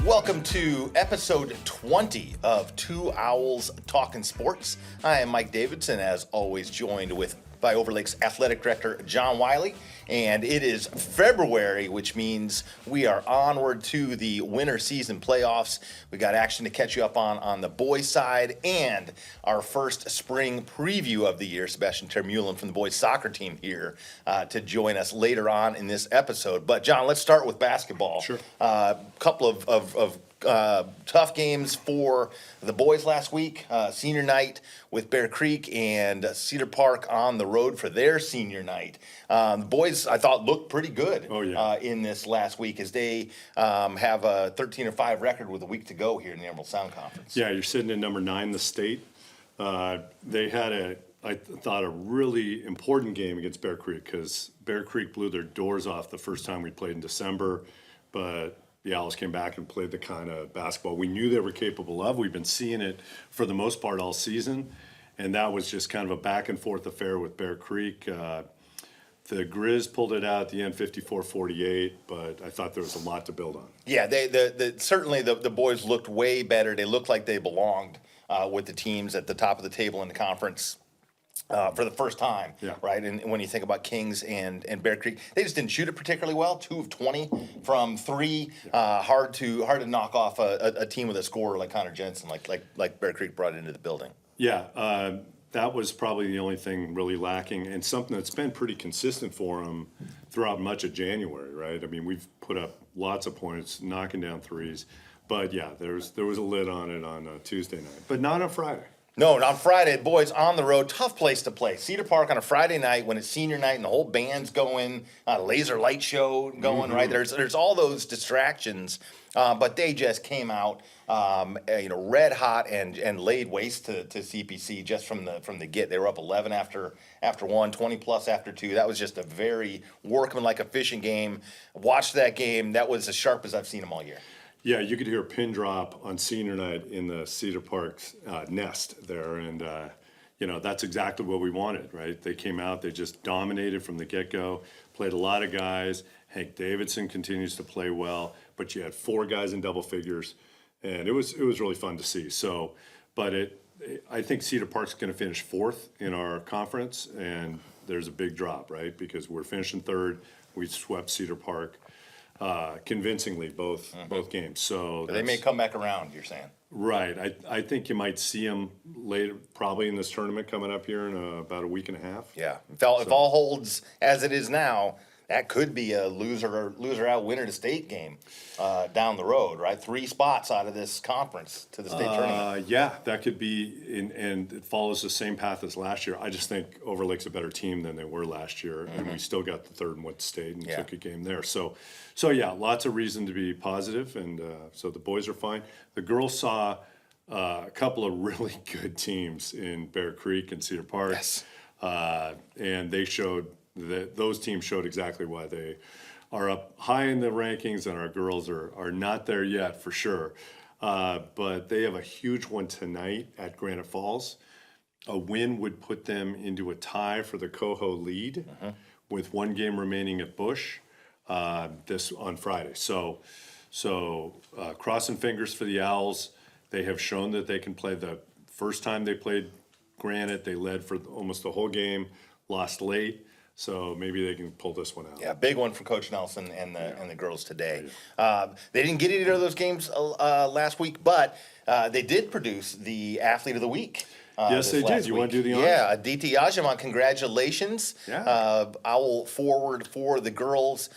Welcome to episode 20 of 2 Owls Talking Sports. I am Mike Davidson, as always, joined by Overlake's athletic director, John Wiley. And it is February, which means we are onward to the winter season playoffs. We got action to catch you up on the boys' side, and our first spring preview of the year. Sebastian Meulen from the boys' soccer team here to join us later on in this episode. But John, let's start with basketball. Sure. Couple of tough games for the boys last week. Senior night with Bear Creek and Cedar Park on the road for their senior night. The boys, I thought, looked pretty good in this last week as they have a 13-5 record with a week to go here in the Emerald Sound Conference. Yeah, you're sitting at number 9 in the state. They had I thought, a really important game against Bear Creek because Bear Creek blew their doors off the first time we played in December, but the Owls came back and played the kind of basketball we knew they were capable of. We've been seeing it for the most part all season, and that was just kind of a back-and-forth affair with Bear Creek. The Grizz pulled it out at the end, 54-48, but I thought there was a lot to build on. Yeah, certainly the boys looked way better. They looked like they belonged with the teams at the top of the table in the conference. For the first time, right? And when you think about Kings and Bear Creek, they just didn't shoot it particularly well. 2 of 20 from 3. Hard to knock off a team with a scorer like Connor Jensen, like Bear Creek brought into the building. Yeah, that was probably the only thing really lacking, and something that's been pretty consistent for them throughout much of January, right? I mean, we've put up lots of points, knocking down threes, but yeah, there was a lid on it on Tuesday night, but not on Friday. No, not Friday. Boys on the road, tough place to play. Cedar Park on a Friday night when it's senior night and the whole band's going, laser light show going, right? There's all those distractions, but they just came out, red hot and laid waste to CPC just from the get. They were up 11 after 1, 20 plus after 2. That was just a very workmanlike, efficient game. Watched that game. That was as sharp as I've seen them all year. Yeah, you could hear a pin drop on senior night in the Cedar Park's nest there, and that's exactly what we wanted, right? They came out, they just dominated from the get-go, played a lot of guys. Hank Davidson continues to play well, but you had 4 guys in double figures, and it was really fun to see. So, but I think Cedar Park's going to finish 4th in our conference, and there's a big drop, right? Because we're finishing 3rd, we swept Cedar Park. Convincingly both games. So they may come back around, you're saying? Right. I think you might see them later, probably in this tournament coming up here in about a week and a half. Yeah. If all holds as it is now, that could be a loser out winner to state game down the road, right? 3 spots out of this conference to the state tournament. Yeah, that could be, and it follows the same path as last year. I just think Overlake's a better team than they were last year, and we still got the 3rd and went to state and took a game there. So yeah, lots of reason to be positive, and so the boys are fine. The girls saw a couple of really good teams in Bear Creek and Cedar Park, and they showed those teams showed exactly why they are up high in the rankings, and our girls are not there yet for sure. But they have a huge one tonight at Granite Falls. A win would put them into a tie for the Coho lead with 1 game remaining at Bush this on Friday. So crossing fingers for the Owls. They have shown that they can play. The first time they played Granite, they led for almost the whole game, lost late. So maybe they can pull this one out. Yeah, big one for Coach Nelson and the girls today. They didn't get either of those games last week, but they did produce the Athlete of the Week. Yes, they did. You want to do the honors? Yeah, Aditi Yajaman, congratulations. Yeah. Owl forward for the girls.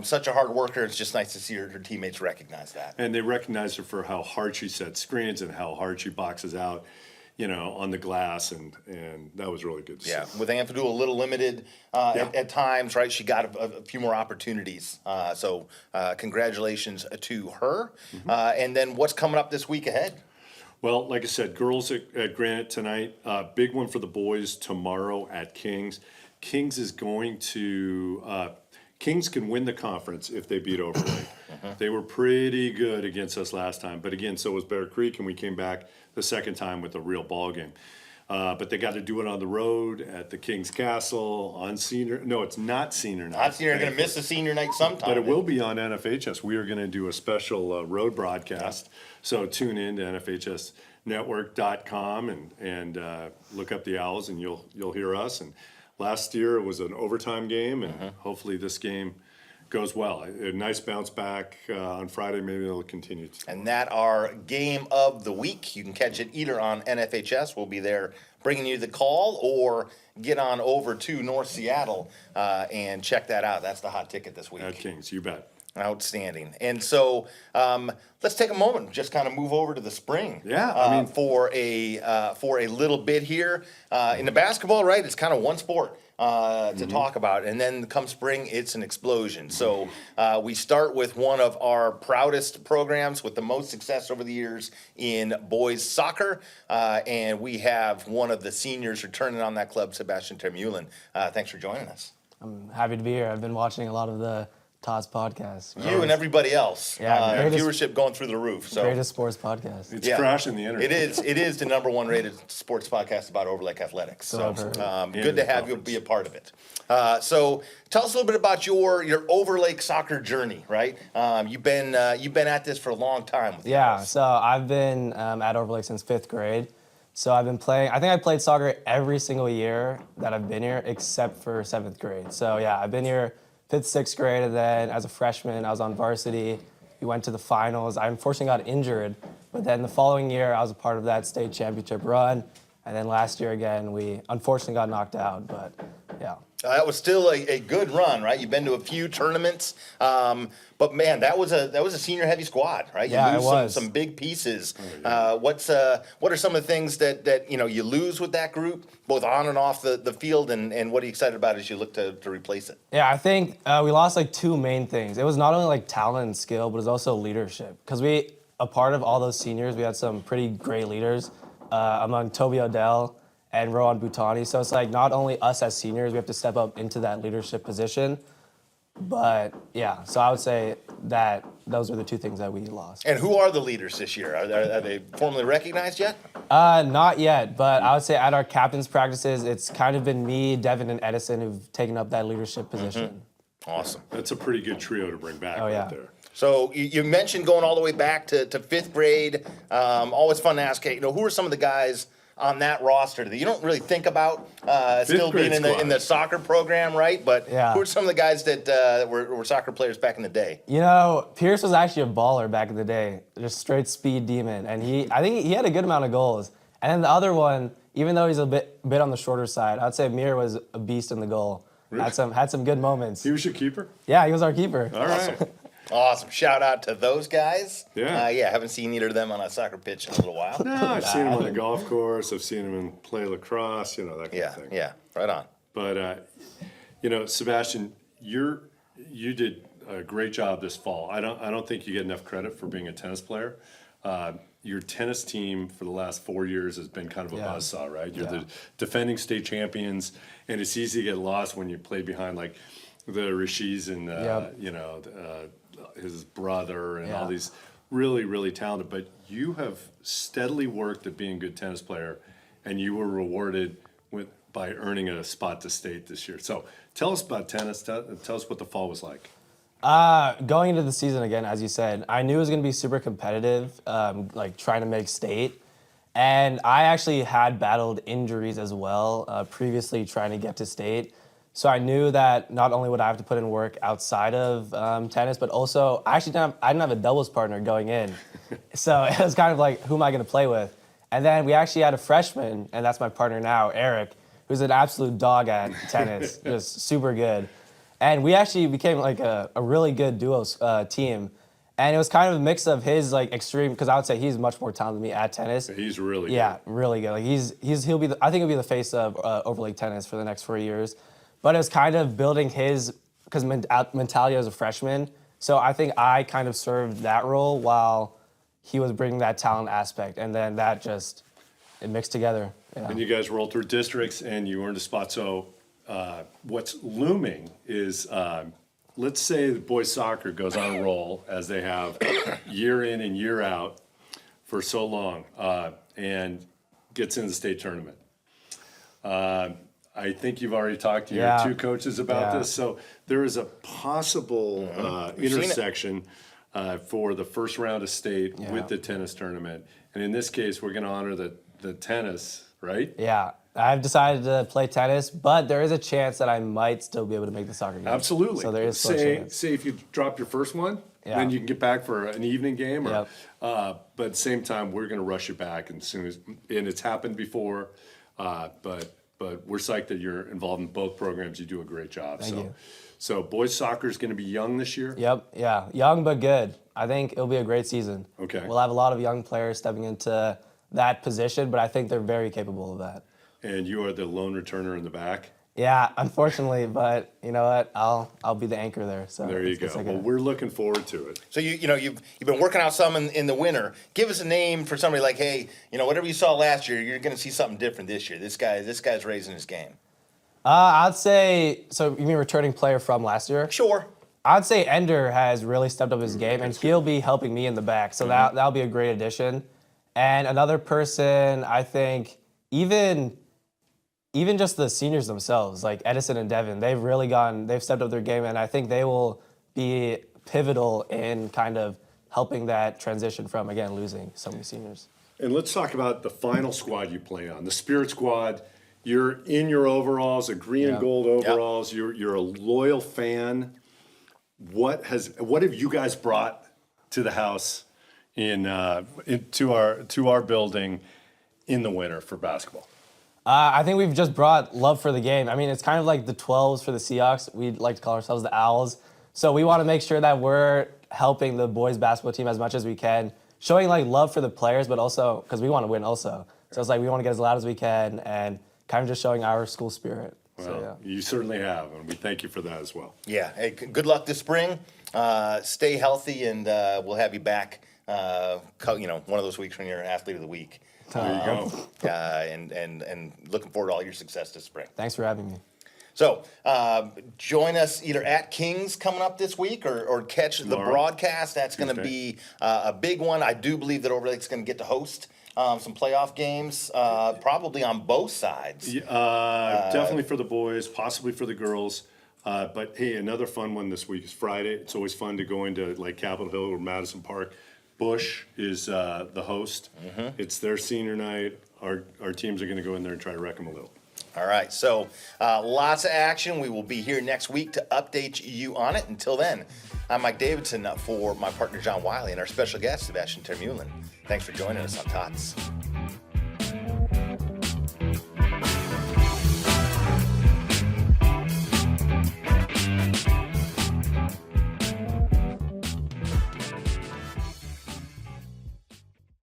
Such a hard worker. It's just nice to see her teammates recognize that. And they recognize her for how hard she sets screens and how hard she boxes out, on the glass, and that was really good to see. Yeah, with Ampadu a little limited at times, right? She got a few more opportunities. So congratulations to her. And then what's coming up this week ahead? Well, like I said, girls at Granite tonight. Big one for the boys tomorrow at Kings. Kings is going to Kings can win the conference if they beat Overlake. They were pretty good against us last time, but again, so was Bear Creek, and we came back the second time with a real ball game. But they got to do it on the road at the King's Castle on senior. No, it's not senior night. Obviously, you're going to miss the senior night sometime. But it will be on NFHS. We are going to do a special road broadcast. So tune in to NFHSnetwork.com and look up the Owls, and you'll hear us. And last year it was an overtime game, and hopefully this game goes well. A nice bounce back on Friday. Maybe it'll continue. And that our game of the week. You can catch it either on NFHS. We'll be there bringing you the call, or get on over to North Seattle and check that out. That's the hot ticket this week. At Kings, you bet. Outstanding. And so let's take a moment, just kind of move over to the spring. Yeah, for a little bit here in the basketball, right? It's kind of one sport to talk about, and then come spring, it's an explosion. So we start with one of our proudest programs with the most success over the years in boys soccer, and we have one of the seniors returning on that club, Sebastian Meulen. Thanks for joining us. I'm happy to be here. I've been watching a lot of the Todd's podcast. You and everybody else. Yeah, viewership going through the roof. So greatest sports podcast. It's crashing the internet. It is the number one rated sports podcast about Overlake athletics. So good to have you be a part of it. So tell us a little bit about your Overlake soccer journey. Right, you've been at this for a long time. With So I've been at Overlake since 5th grade. So I've been playing. I think I played soccer every single year that I've been here, except for 7th grade. So yeah, I've been here 5th, 6th grade, and then as a freshman, I was on varsity. We went to the finals. I unfortunately got injured, but then the following year, I was a part of that state championship run. And then last year again, we unfortunately got knocked out, but yeah. That was still a good run, right? You've been to a few tournaments, but man, that was a senior heavy squad, right? You Yeah, lose it was. some big pieces. What are some of the things that you lose with that group, both on and off the field, and what are you excited about as you look to replace it? Yeah, I think we lost like two main things. It was not only like talent and skill, but it was also leadership. Because a part of all those seniors, we had some pretty great leaders among Toby Odell and Rohan Bhutani. So it's like not only us as seniors, we have to step up into that leadership position. But yeah, so I would say that those were the two things that we lost. And who are the leaders this year? Are they formally recognized yet? Not yet, but I would say at our captain's practices, it's kind of been me, Devin, and Edison who've taken up that leadership position. Awesome. That's a pretty good trio to bring back right there. So you mentioned going all the way back to 5th grade. Always fun to ask, who are some of the guys on that roster that you don't really think about still being in the soccer program, right? But who are some of the guys that were soccer players back in the day? Pierce was actually a baller back in the day, just straight speed demon, and I think he had a good amount of goals. And then the other one, even though he's a bit on the shorter side, I'd say Mir was a beast in the goal. Really? Had some good moments. He was your keeper? Yeah, he was our keeper. All right. Awesome. Shout out to those guys. Yeah. Haven't seen either of them on a soccer pitch in a little while. No, I've seen them on the golf course. I've seen them play lacrosse, that kind of thing. Yeah, right on. But, Sebastian, you did a great job this fall. I don't think you get enough credit for being a tennis player. Your tennis team for the last 4 years has been kind of a buzzsaw, right? You're the defending state champions, and it's easy to get lost when you play behind like the Rishis and his brother and all these really, really talented. But you have steadily worked at being a good tennis player, and you were rewarded by earning a spot to state this year. So tell us about tennis. Tell us what the fall was like. Going into the season again, as you said, I knew it was going to be super competitive, like trying to make state. And I actually had battled injuries as well, previously trying to get to state. So I knew that not only would I have to put in work outside of tennis, but also I didn't have a doubles partner going in. So it was kind of like, who am I going to play with? And then we actually had a freshman, and that's my partner now, Eric, who's an absolute dog at tennis, just super good. And we actually became like a really good duo team. And it was kind of a mix of his like extreme, because I would say he's much more talented than me at tennis. He's really good. Yeah, really good. Like I think he'll be the face of Overlake tennis for the next 4 years. But it was kind of building his mentality as a freshman. So I think I kind of served that role while he was bringing that talent aspect. And then it mixed together. Yeah. And you guys rolled through districts and you earned a spot. So what's looming is, let's say the boys soccer goes on a roll as they have year in and year out for so long and gets into the state tournament. I think you've already talked to your Yeah. two coaches about Yeah. this. So there is a possible We've seen it. intersection for the first round of state Yeah. with the tennis tournament. And in this case, we're going to honor the tennis, right? Yeah, I've decided to play tennis, but there is a chance that I might still be able to make the soccer game. Absolutely. So there is still a say, chance. say if you drop your first one, Yeah. then you can get back for an evening game. Or, Yep. but at the same time, we're going to rush you back as soon as, and it's happened before. But we're psyched that you're involved in both programs. You do a great job. Thank so, you. so boys soccer is going to be young this year. Yep, yeah, young but good. I think it'll be a great season. Okay. We'll have a lot of young players stepping into that position, but I think they're very capable of that. And you are the lone returner in the back. Yeah, unfortunately, but you know what? I'll be the anchor there. So There you it's go. like Well, we're looking forward to it. So you've been working out some in the winter. Give us a name for somebody like, hey, whatever you saw last year, you're going to see something different this year. This guy's raising his game. I'd say. So you mean returning player from last year? Sure. I'd say Ender has really stepped up his game, and he'll be helping me in the back. So that'll be a great addition. And another person, I think, even just the seniors themselves, like Edison and Devin, they've stepped up their game, and I think they will be pivotal in kind of helping that transition from, again, losing so many seniors. And let's talk about the final squad you play on, the Spirit Squad. You're in your overalls, a green and gold overalls. You're a loyal fan. What have you guys brought to the house to our building in the winter for basketball? I think we've just brought love for the game. I mean, it's kind of like the 12s for the Seahawks. We like to call ourselves the Owls. So we want to make sure that we're helping the boys basketball team as much as we can, showing like love for the players, but also because we want to win also. So it's like we want to get as loud as we can and kind of just showing our school spirit. Well, So, yeah. you certainly have, and we thank you for that as well. Yeah. Hey, good luck this spring. Stay healthy, and we'll have you back. One of those weeks when you're athlete of the week. There you go. And looking forward to all your success this spring. Thanks for having me. So join us either at Kings coming up this week or catch the Tomorrow. broadcast. That's going to Tuesday. be a big one. I do believe that Overlake's going to get to host some playoff games, probably on both sides. Definitely for the boys, possibly for the girls. But hey, another fun one this week is Friday. It's always fun to go into like Capitol Hill or Madison Park. Bush is the host. It's their senior night. Our teams are going to go in there and try to wreck them a little. All right, so lots of action. We will be here next week to update you on it. Until then, I'm Mike Davidson for my partner John Wiley and our special guest, Sebastian Meulen. Thanks for joining us on TOTS.